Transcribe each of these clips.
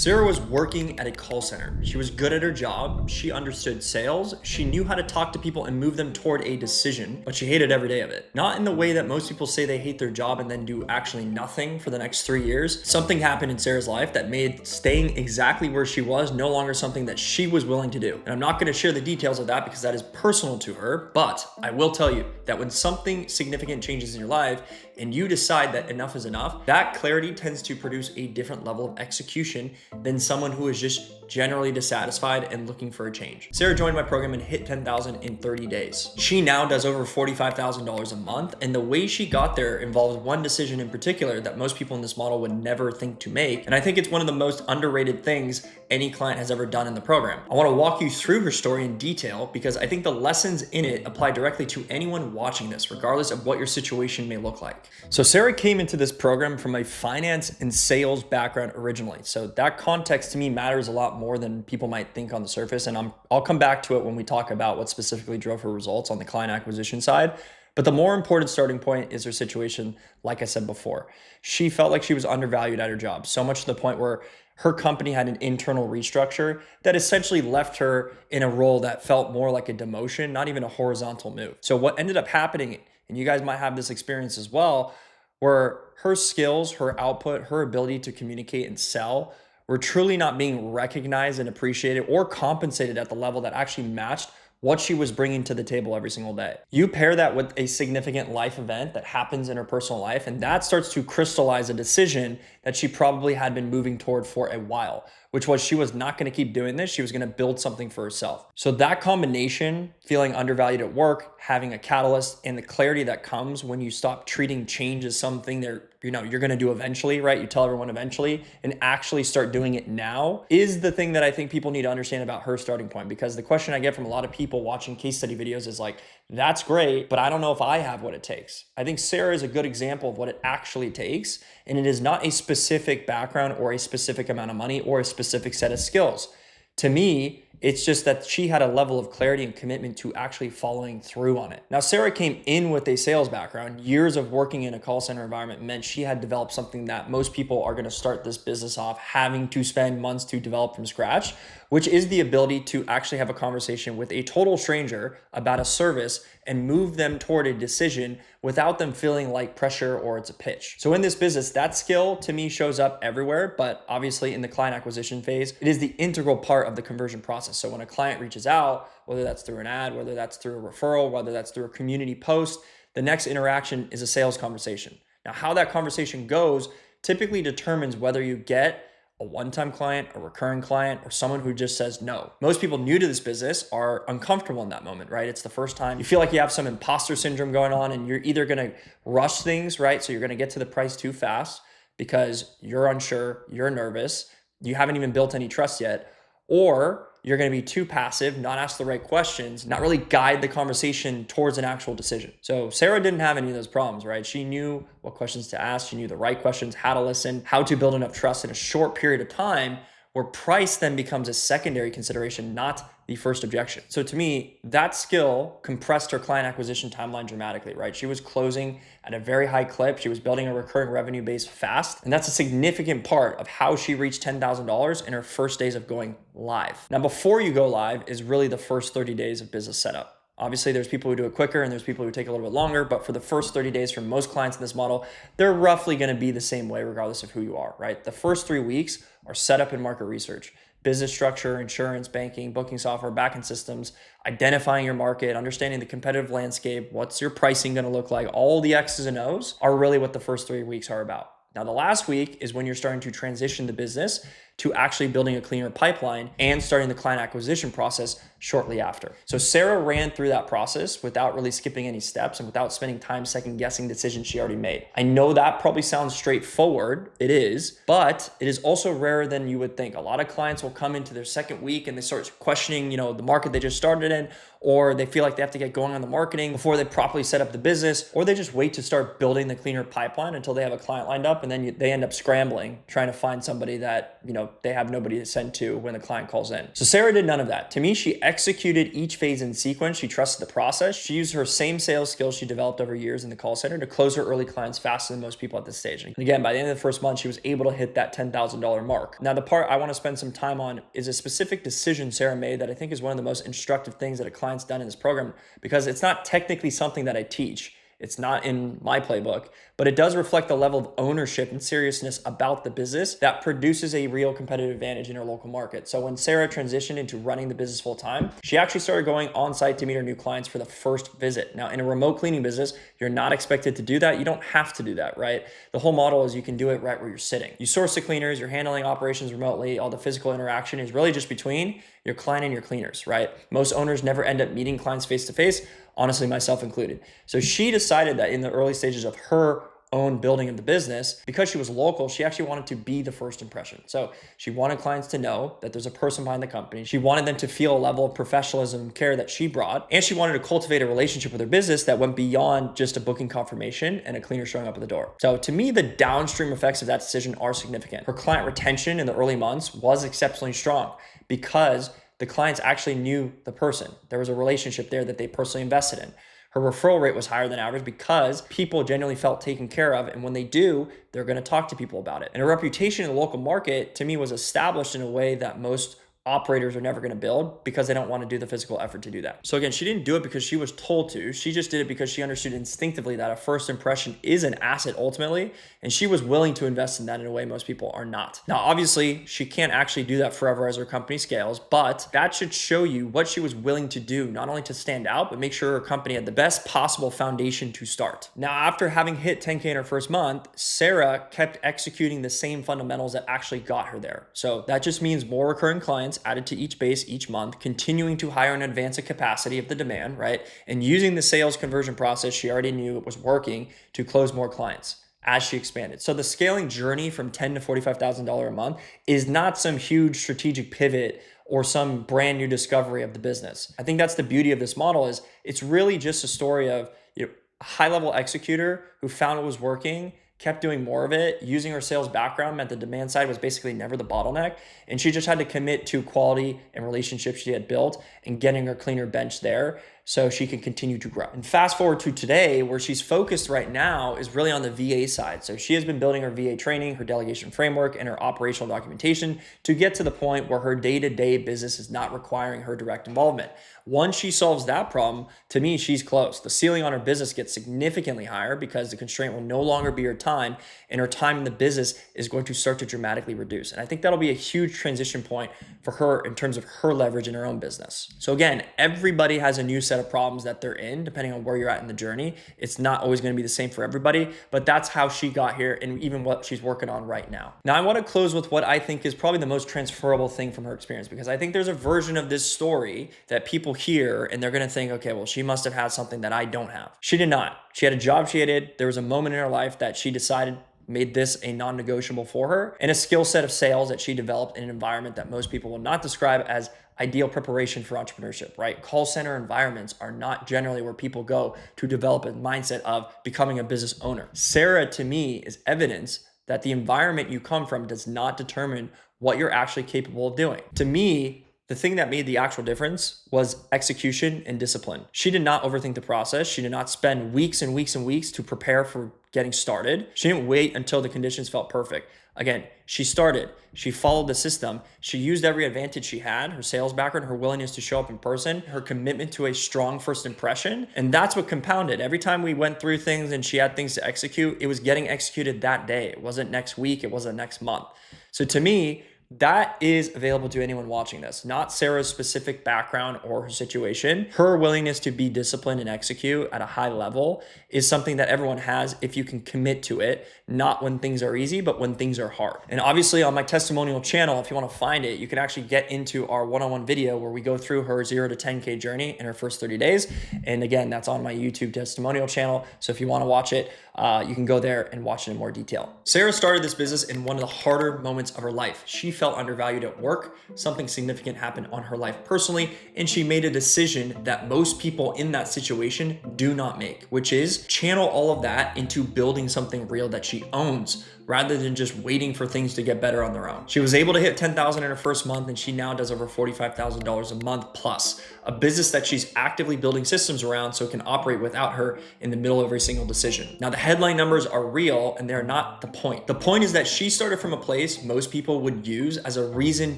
Sarah was working at a call center. She was good at her job. She understood sales. She knew how to talk to people and move them toward a decision, but she hated every day of it. Not in the way that most people say they hate their job and then do actually nothing for the next 3 years. Something happened in Sarah's life that made staying exactly where she was no longer something that she was willing to do. And I'm not going to share the details of that because that is personal to her, but I will tell you that when something significant changes in your life and you decide that enough is enough, that clarity tends to produce a different level of execution than someone who is just generally dissatisfied and looking for a change. Sarah joined my program and hit 10,000 in 30 days. She now does over $45,000 a month, and the way she got there involves one decision in particular that most people in this model would never think to make, and I think it's one of the most underrated things any client has ever done in the program. I want to walk you through her story in detail because I think the lessons in it apply directly to anyone watching this, regardless of what your situation may look like. So Sarah came into this program from a finance and sales background originally, so that context to me matters a lot more than people might think on the surface, and I'll come back to it when we talk about what specifically drove her results on the client acquisition side. But the more important starting point is her situation, like I said before. She felt like she was undervalued at her job, so much to the point where her company had an internal restructure that essentially left her in a role that felt more like a demotion, not even a horizontal move. So what ended up happening, and you guys might have this experience as well, where her skills, her output, her ability to communicate and sell were truly not being recognized and appreciated or compensated at the level that actually matched what she was bringing to the table every single day. You pair that with a significant life event that happens in her personal life, and that starts to crystallize a decision that she probably had been moving toward for a while, which was she was not going to keep doing this. She was going to build something for herself. So that combination, feeling undervalued at work, having a catalyst, and the clarity that comes when you stop treating change as something that you're going to do eventually, right? You tell everyone eventually, and actually start doing it now is the thing that I think people need to understand about her starting point. Because the question I get from a lot of people watching case study videos is like, that's great, but I don't know if I have what it takes. I think Sarah is a good example of what it actually takes. And it is not a specific background or a specific amount of money or a specific set of skills. To me, it's just that she had a level of clarity and commitment to actually following through on it. Now, Sarah came in with a sales background. Years of working in a call center environment meant she had developed something that most people are going to start this business off having to spend months to develop from scratch, which is the ability to actually have a conversation with a total stranger about a service and move them toward a decision without them feeling like pressure or it's a pitch. So in this business, that skill to me shows up everywhere, but obviously in the client acquisition phase, it is the integral part of the conversion process. So when a client reaches out, whether that's through an ad, whether that's through a referral, whether that's through a community post, the next interaction is a sales conversation. Now, how that conversation goes typically determines whether you get a one-time client, a recurring client, or someone who just says no. Most people new to this business are uncomfortable in that moment, right? It's the first time. You feel like you have some imposter syndrome going on and you're either gonna rush things, right? So you're gonna get to the price too fast because you're unsure, you're nervous, you haven't even built any trust yet, or you're going to be too passive, not ask the right questions, not really guide the conversation towards an actual decision. So Sarah didn't have any of those problems, right? She knew what questions to ask. She knew the right questions, how to listen, how to build enough trust in a short period of time where price then becomes a secondary consideration, not the first objection. So to me, that skill compressed her client acquisition timeline dramatically, right? She was closing at a very high clip. She was building a recurring revenue base fast. And that's a significant part of how she reached $10,000 in her first days of going live. Now, before you go live is really the first 30 days of business setup. Obviously, there's people who do it quicker and there's people who take a little bit longer, but for the first 30 days for most clients in this model, they're roughly going to be the same way regardless of who you are, right? The first 3 weeks are setup and market research, business structure, insurance, banking, booking software, backend systems, identifying your market, understanding the competitive landscape, what's your pricing going to look like, all the X's and O's are really what the first 3 weeks are about. Now, the last week is when you're starting to transition the business to actually building a cleaner pipeline and starting the client acquisition process shortly after. So Sarah ran through that process without really skipping any steps and without spending time second guessing decisions she already made. I know that probably sounds straightforward. It is, but it is also rarer than you would think. A lot of clients will come into their second week and they start questioning, the market they just started in, or they feel like they have to get going on the marketing before they properly set up the business, or they just wait to start building the cleaner pipeline until they have a client lined up, and then they end up scrambling, trying to find somebody that, they have nobody to send to when the client calls in. So Sarah did none of that. To me, she executed each phase in sequence. She trusted the process. She used her same sales skills she developed over years in the call center to close her early clients faster than most people at this stage. And again, by the end of the first month, she was able to hit that $10,000 mark. Now, the part I want to spend some time on is a specific decision Sarah made that I think is one of the most instructive things that a client's done in this program, because it's not technically something that I teach. It's not in my playbook, but it does reflect the level of ownership and seriousness about the business that produces a real competitive advantage in her local market. So when Sarah transitioned into running the business full time, she actually started going on site to meet her new clients for the first visit. Now, in a remote cleaning business, you're not expected to do that. You don't have to do that, right? The whole model is you can do it right where you're sitting. You source the cleaners, you're handling operations remotely. All the physical interaction is really just between your client and your cleaners, right? Most owners never end up meeting clients face to face, honestly, myself included. So she decided that in the early stages of her own building of the business, because she was local, she actually wanted to be the first impression. So she wanted clients to know that there's a person behind the company. She wanted them to feel a level of professionalism and care that she brought. And she wanted to cultivate a relationship with her business that went beyond just a booking confirmation and a cleaner showing up at the door. So to me, the downstream effects of that decision are significant. Her client retention in the early months was exceptionally strong because the clients actually knew the person. There was a relationship there that they personally invested in. Her referral rate was higher than average because people genuinely felt taken care of. And when they do, they're going to talk to people about it. And her reputation in the local market, to me, was established in a way that most operators are never going to build because they don't want to do the physical effort to do that. So again, she didn't do it because she was told to. She just did it because she understood instinctively that a first impression is an asset ultimately, and she was willing to invest in that in a way most people are not. Now, obviously, she can't actually do that forever as her company scales, but that should show you what she was willing to do, not only to stand out, but make sure her company had the best possible foundation to start. Now, after having hit 10K in her first month, Sarah kept executing the same fundamentals that actually got her there. So that just means more recurring clients added to each base each month, continuing to hire in advance of capacity of the demand, right? And using the sales conversion process she already knew it was working to close more clients as she expanded. So the scaling journey from $10,000 to $45,000 a month is not some huge strategic pivot or some brand new discovery of the business. I think that's the beauty of this model, is it's really just a story of a high-level executor who found it was working, kept doing more of it. Using her sales background meant the demand side was basically never the bottleneck. And she just had to commit to quality and relationships she had built and getting her cleaner bench there so she can continue to grow. And fast forward to today, where she's focused right now is really on the VA side. So she has been building her VA training, her delegation framework, and her operational documentation to get to the point where her day-to-day business is not requiring her direct involvement. Once she solves that problem, to me, she's close. The ceiling on her business gets significantly higher because the constraint will no longer be her time, and her time in the business is going to start to dramatically reduce. And I think that'll be a huge transition point for her in terms of her leverage in her own business. So again, everybody has a new set of problems that they're in, depending on where you're at in the journey. It's not always going to be the same for everybody, but that's how she got here and even what she's working on right now. Now, I want to close with what I think is probably the most transferable thing from her experience, because I think there's a version of this story that people hear and they're going to think, okay, well, she must have had something that I don't have. She did not. She had a job she hated. There was a moment in her life that she decided made this a non-negotiable for her, and a skill set of sales that she developed in an environment that most people will not describe as ideal preparation for entrepreneurship, right? Call center environments are not generally where people go to develop a mindset of becoming a business owner. Sarah, to me, is evidence that the environment you come from does not determine what you're actually capable of doing. To me, the thing that made the actual difference was execution and discipline. She did not overthink the process. She did not spend weeks and weeks and weeks to prepare for getting started. She didn't wait until the conditions felt perfect. Again, she started, she followed the system, she used every advantage she had, her sales background, her willingness to show up in person, her commitment to a strong first impression. And that's what compounded. Every time we went through things and she had things to execute, it was getting executed that day. It wasn't next week, it wasn't next month. So to me, that is available to anyone watching this, not Sarah's specific background or her situation. Her willingness to be disciplined and execute at a high level is something that everyone has if you can commit to it, not when things are easy, but when things are hard. And obviously on my testimonial channel, if you want to find it, you can actually get into our one-on-one video where we go through her 0 to 10K journey in her first 30 days. And again, that's on my YouTube testimonial channel. So if you want to watch it, you can go there and watch it in more detail. Sarah started this business in one of the harder moments of her life. She felt undervalued at work. Something significant happened on her life personally, and she made a decision that most people in that situation do not make, which is channel all of that into building something real that she owns rather than just waiting for things to get better on their own. She was able to hit 10,000 in her first month, and she now does over $45,000 a month plus, a business that she's actively building systems around so it can operate without her in the middle of every single decision. Now, the headline numbers are real and they're not the point. The point is that she started from a place most people would use as a reason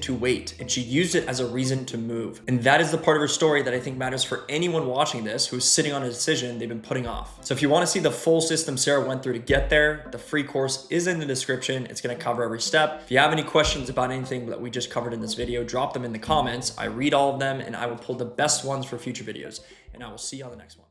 to wait, and she used it as a reason to move. And that is the part of her story that I think matters for anyone watching this who's sitting on a decision they've been putting off. So if you want to see the full system Sarah went through to get there, the free course is in the description. It's going to cover every step. If you have any questions about anything that we just covered in this video, drop them in the comments. I read all of them and I will pull the best ones for future videos, and I will see you on the next one.